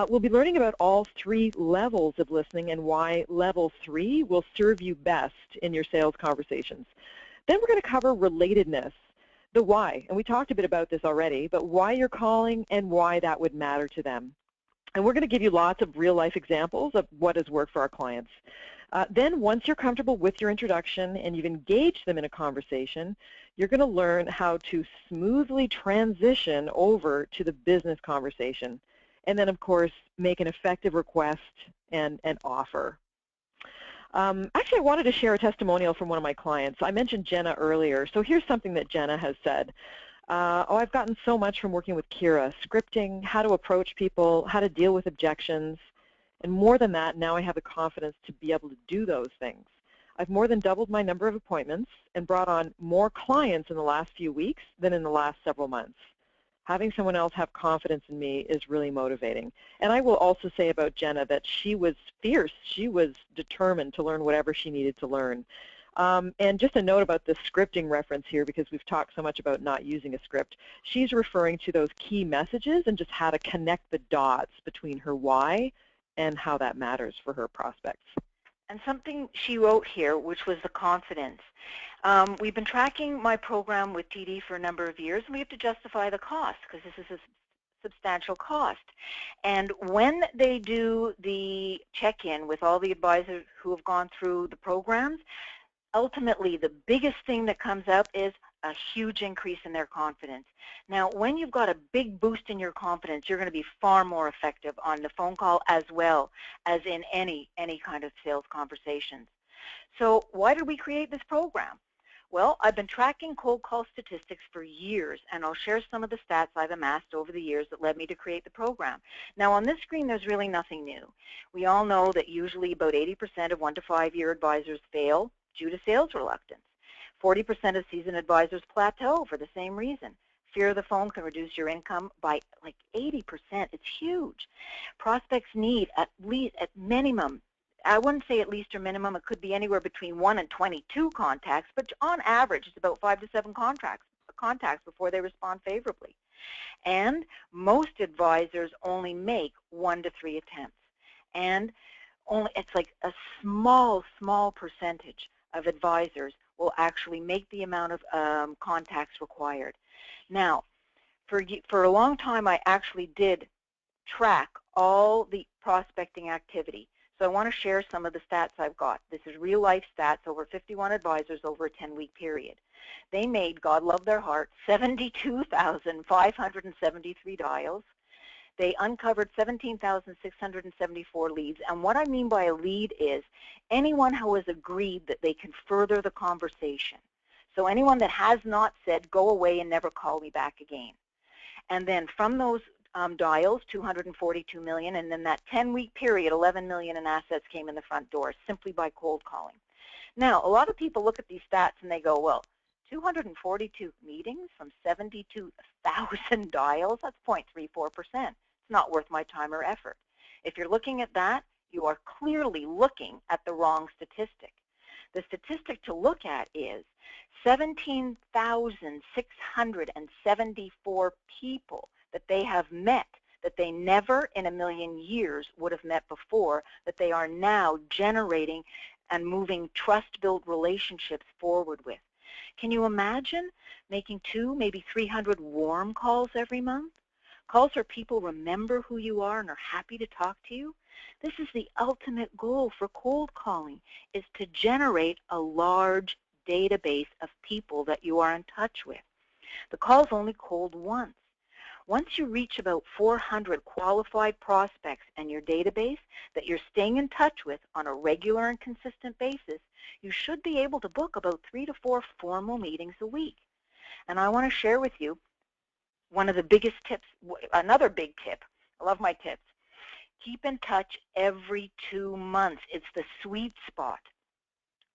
We'll be learning about all 3 levels of listening and why level 3 will serve you best in your sales conversations. Then we're going to cover relatedness, the why, and we talked a bit about this already, but why you're calling and why that would matter to them. And we're going to give you lots of real-life examples of what has worked for our clients. Then once you're comfortable with your introduction and you've engaged them in a conversation, you're going to learn how to smoothly transition over to the business conversation. And then, of course, make an effective request and an offer. Actually, I wanted to share a testimonial from one of my clients. I mentioned Jenna earlier, so here's something that Jenna has said. Oh, I've gotten so much from working with Kira, scripting, how to approach people, how to deal with objections, and more than that, now I have the confidence to be able to do those things. I've more than doubled my number of appointments and brought on more clients in the last few weeks than in the last several months. Having someone else have confidence in me is really motivating. And I will also say about Jenna that she was fierce. She was determined to learn whatever she needed to learn. And just a note about the scripting reference here, because we've talked so much about not using a script. She's referring to those key messages and just how to connect the dots between her why and how that matters for her prospects. And something she wrote here, which was the confidence. We've been tracking my program with TD for a number of years, and we have to justify the cost because this is a substantial cost. And when they do the check-in with all the advisors who have gone through the programs, ultimately the biggest thing that comes up is a huge increase in their confidence. Now, when you've got a big boost in your confidence, you're going to be far more effective on the phone call as well as in any kind of sales conversations. So why did we create this program? Well, I've been tracking cold call statistics for years, and I'll share some of the stats I've amassed over the years that led me to create the program. Now, on this screen, there's really nothing new. We all know that usually about 80% of 1 to 5 year advisors fail due to sales reluctance. 40% of seasoned advisors plateau for the same reason. Fear of the phone can reduce your income by like 80%. It's huge. Prospects need at minimum, I wouldn't say at least or minimum, it could be anywhere between 1 and 22 contacts, but on average it's about 5 to 7 contacts before they respond favorably. And most advisors only make 1 to 3 attempts. And it's like a small percentage of advisors will actually make the amount of contacts required. Now, for a long time, I actually did track all the prospecting activity. So I want to share some of the stats I've got. This is real-life stats over 51 advisors over a 10-week period. They made, God love their heart, 72,573 dials. They uncovered 17,674 leads, and what I mean by a lead is anyone who has agreed that they can further the conversation. So anyone that has not said, go away and never call me back again. And then from those dials, 242 million, and then that 10-week period, 11 million in assets came in the front door simply by cold calling. Now, a lot of people look at these stats and they go, well, 242 meetings from 72,000 dials, that's 0.34%. Not worth my time or effort. If you're looking at that, you are clearly looking at the wrong statistic. The statistic to look at is 17,674 people that they have met that they never in a million years would have met before, that they are now generating and moving trust-built relationships forward with. Can you imagine making 200, maybe 300 warm calls every month? Calls where people remember who you are and are happy to talk to you. This is the ultimate goal for cold calling, is to generate a large database of people that you are in touch with. The call's only cold once. Once you reach about 400 qualified prospects in your database that you're staying in touch with on a regular and consistent basis, you should be able to book about 3 to 4 formal meetings a week. And I want to share with you one of the biggest tips, another big tip. I love my tips. Keep in touch every 2 months. It's the sweet spot.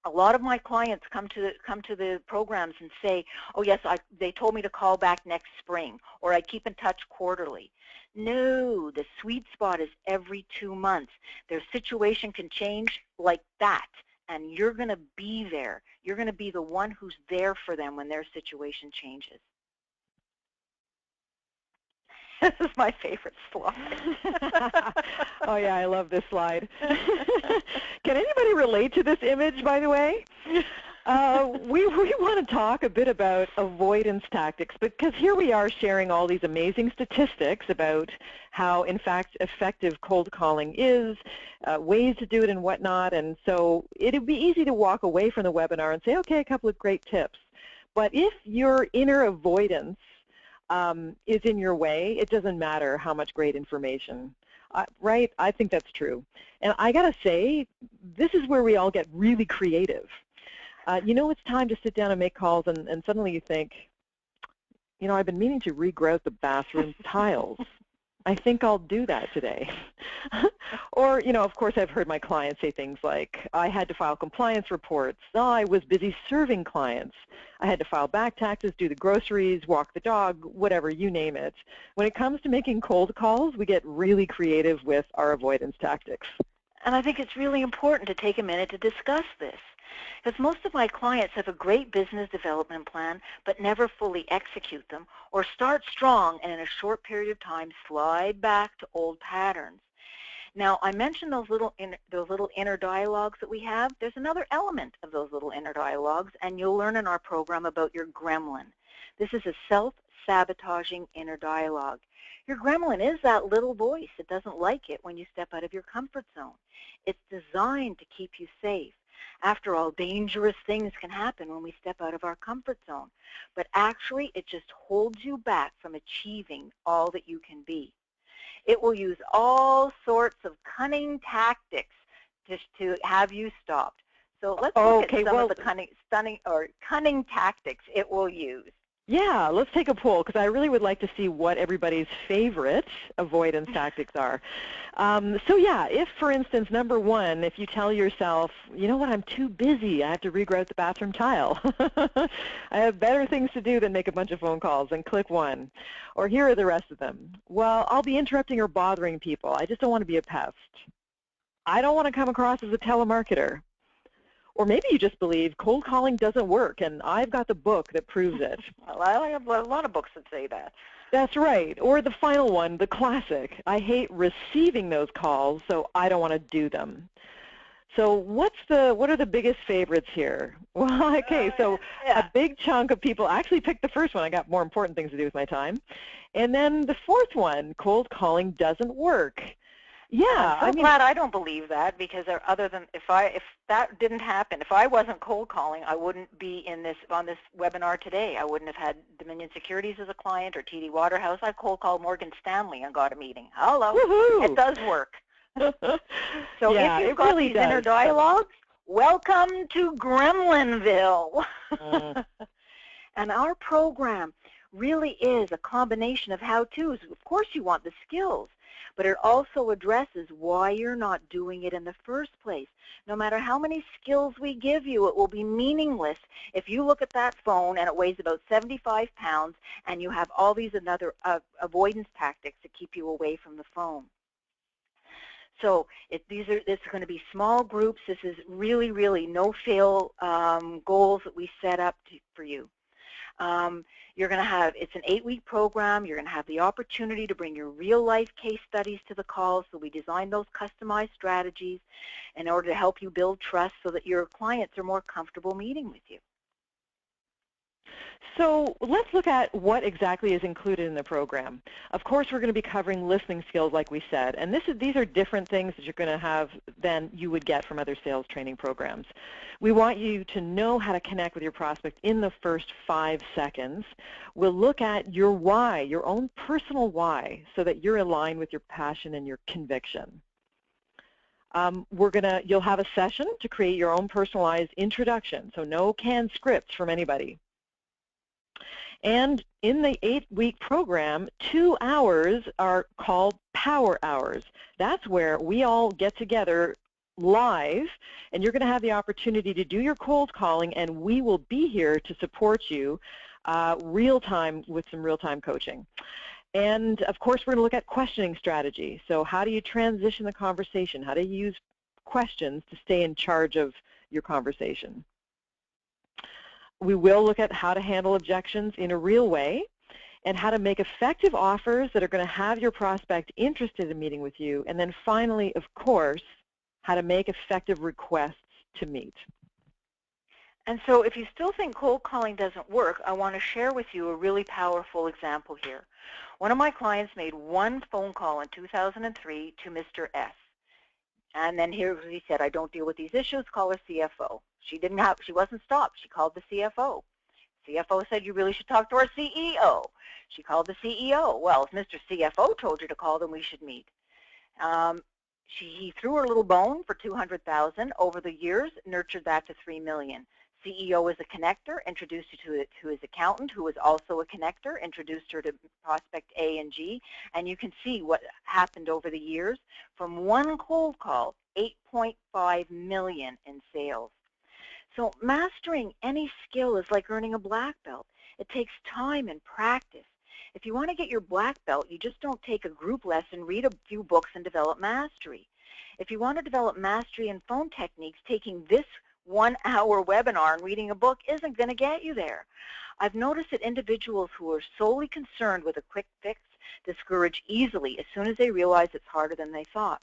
A lot of my clients come to the programs and say, oh yes, they told me to call back next spring, or I keep in touch quarterly. No, the sweet spot is every 2 months. Their situation can change like that, and you're going to be there. You're going to be the one who's there for them when their situation changes. This is my favorite slide. Oh yeah, I love this slide. Can anybody relate to this image, by the way? We want to talk a bit about avoidance tactics, because here we are sharing all these amazing statistics about how, in fact, effective cold calling is, ways to do it and whatnot, and so it would be easy to walk away from the webinar and say, okay, a couple of great tips. But if your inner avoidance is in your way, it doesn't matter how much great information. Right? I think that's true. And I got to say, this is where we all get really creative. You know, it's time to sit down and make calls, and suddenly you think, you know, I've been meaning to regrout the bathroom tiles. I think I'll do that today. Or, of course, I've heard my clients say things like, I had to file compliance reports. Oh, I was busy serving clients. I had to file back taxes, do the groceries, walk the dog, whatever, you name it. When it comes to making cold calls, we get really creative with our avoidance tactics. And I think it's really important to take a minute to discuss this, because most of my clients have a great business development plan but never fully execute them, or start strong and in a short period of time slide back to old patterns. Now, I mentioned those little inner dialogues that we have. There's another element of those little inner dialogues, and you'll learn in our program about your gremlin. This is a self-sabotaging inner dialogue. Your gremlin is that little voice that doesn't like it when you step out of your comfort zone. It's designed to keep you safe. After all, dangerous things can happen when we step out of our comfort zone. But actually, it just holds you back from achieving all that you can be. It will use all sorts of cunning tactics just to have you stopped. So let's look at some of the cunning tactics it will use. Yeah, let's take a poll, because I really would like to see what everybody's favorite avoidance tactics are. So yeah, if, for instance, number one, if you tell yourself, you know what, I'm too busy, I have to regrout the bathroom tile. I have better things to do than make a bunch of phone calls, and click one. Or here are the rest of them. Well, I'll be interrupting or bothering people. I just don't want to be a pest. I don't want to come across as a telemarketer. Or maybe you just believe cold calling doesn't work, and I've got the book that proves it. Well, I have a lot of books that say that. That's right. Or the final one, the classic. I hate receiving those calls, so I don't want to do them. So what are the biggest favorites here? Well, okay, so a big chunk of people actually picked the first one. I got more important things to do with my time. And then the fourth one, cold calling doesn't work. Yeah, I'm so glad I don't believe that, because other than if that didn't happen, if I wasn't cold calling, I wouldn't be on this webinar today. I wouldn't have had Dominion Securities as a client or TD Waterhouse. I cold called Morgan Stanley and got a meeting. Hello, woohoo! It does work. So yeah, if you've got really these inner dialogues, welcome to Gremlinville. And our program really is a combination of how-tos. Of course, you want the skills, but it also addresses why you're not doing it in the first place. No matter how many skills we give you, it will be meaningless if you look at that phone and it weighs about 75 pounds and you have all these other avoidance tactics to keep you away from the phone. So this is going to be small groups. This is really, really no-fail goals that we set up for you. You're going to have, it's an 8-week program. You're going to have the opportunity to bring your real-life case studies to the calls. So we designed those customized strategies in order to help you build trust so that your clients are more comfortable meeting with you. So let's look at what exactly is included in the program. Of course, we're going to be covering listening skills, like we said, and these are different things that you're going to have than you would get from other sales training programs. We want you to know how to connect with your prospect in the first 5 seconds. We'll look at your why, your own personal why, so that you're aligned with your passion and your conviction. You'll have a session to create your own personalized introduction, so no canned scripts from anybody. And in the 8-week program, 2 hours are called power hours. That's where we all get together live, and you're going to have the opportunity to do your cold calling, and we will be here to support you real-time with some real-time coaching. And, of course, we're going to look at questioning strategy. So how do you transition the conversation? How do you use questions to stay in charge of your conversation? We will look at how to handle objections in a real way and how to make effective offers that are going to have your prospect interested in meeting with you. And then finally, of course, how to make effective requests to meet. And so if you still think cold calling doesn't work, I want to share with you a really powerful example here. One of my clients made one phone call in 2003 to Mr. S. And then here he said, I don't deal with these issues, call her CFO. She wasn't stopped. She called the CFO. CFO said, you really should talk to our CEO. She called the CEO. Well, if Mr. CFO told you to call, then we should meet. He threw her a little bone for $200,000. Over the years, nurtured that to $3 million. CEO is a connector, introduced you to his accountant, who is also a connector, introduced her to prospect A and G, and you can see what happened over the years. From one cold call, 8.5 million in sales. So mastering any skill is like earning a black belt. It takes time and practice. If you want to get your black belt, you just don't take a group lesson, read a few books, and develop mastery. If you want to develop mastery in phone techniques, taking this 1-hour webinar and reading a book isn't going to get you there. I've noticed that individuals who are solely concerned with a quick fix discourage easily as soon as they realize it's harder than they thought.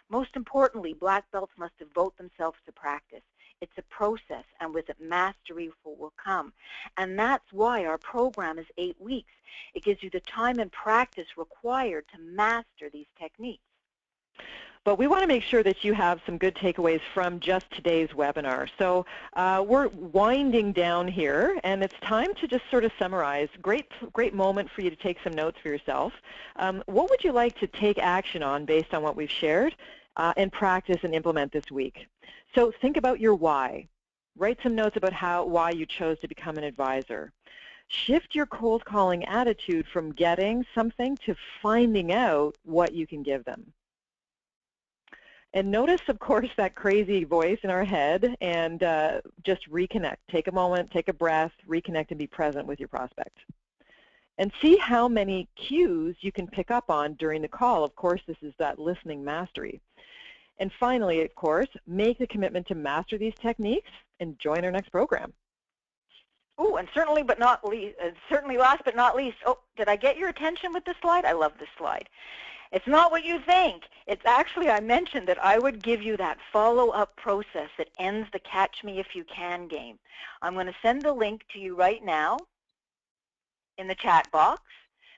Most importantly, black belts must devote themselves to practice. It's a process, and with it, mastery will come. And that's why our program is 8 weeks. It gives you the time and practice required to master these techniques. But we want to make sure that you have some good takeaways from just today's webinar. So we're winding down here, and it's time to just sort of summarize. Great moment for you to take some notes for yourself. What would you like to take action on based on what we've shared and practice and implement this week? So think about your why. Write some notes about why you chose to become an advisor. Shift your cold calling attitude from getting something to finding out what you can give them. And notice, of course, that crazy voice in our head, and just reconnect. Take a moment, take a breath, reconnect, and be present with your prospect. And see how many cues you can pick up on during the call. Of course, this is that listening mastery. And finally, of course, make the commitment to master these techniques and join our next program. Oh, and certainly last but not least, oh, did I get your attention with this slide? I love this slide. It's not what you think. It's actually, I mentioned that I would give you that follow-up process that ends the catch me if you can game. I'm going to send the link to you right now in the chat box.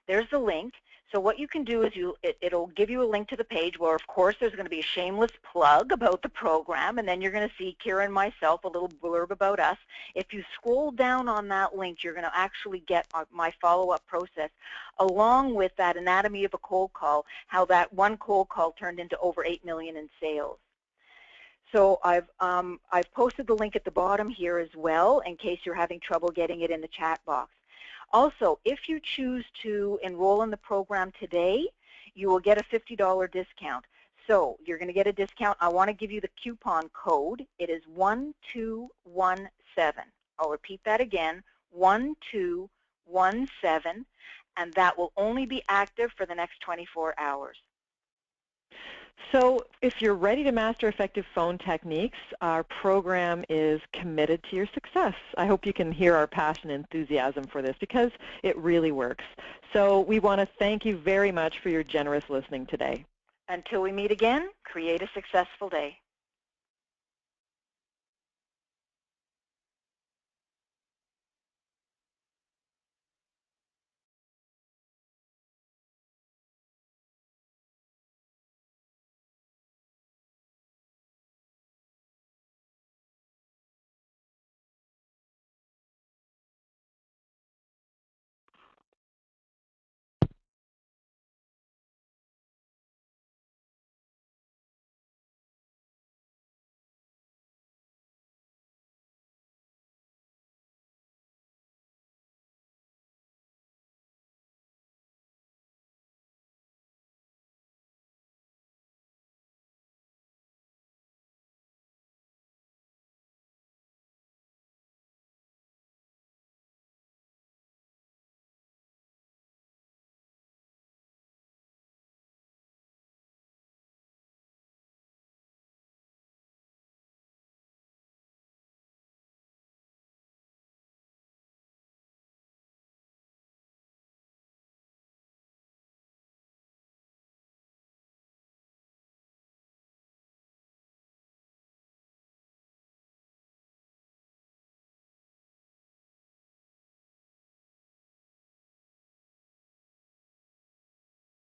There's the link. So what you can do is it'll give you a link to the page where, of course, there's going to be a shameless plug about the program, and then you're going to see Kira and myself, a little blurb about us. If you scroll down on that link, you're going to actually get my follow-up process, along with that anatomy of a cold call, how that one cold call turned into over 8 million in sales. So I've posted the link at the bottom here as well, in case you're having trouble getting it in the chat box. Also, if you choose to enroll in the program today, you will get a $50 discount. So you're going to get a discount. I want to give you the coupon code. It is 1217. I'll repeat that again, 1217, and that will only be active for the next 24 hours. So if you're ready to master effective phone techniques, our program is committed to your success. I hope you can hear our passion and enthusiasm for this, because it really works. So we want to thank you very much for your generous listening today. Until we meet again, create a successful day.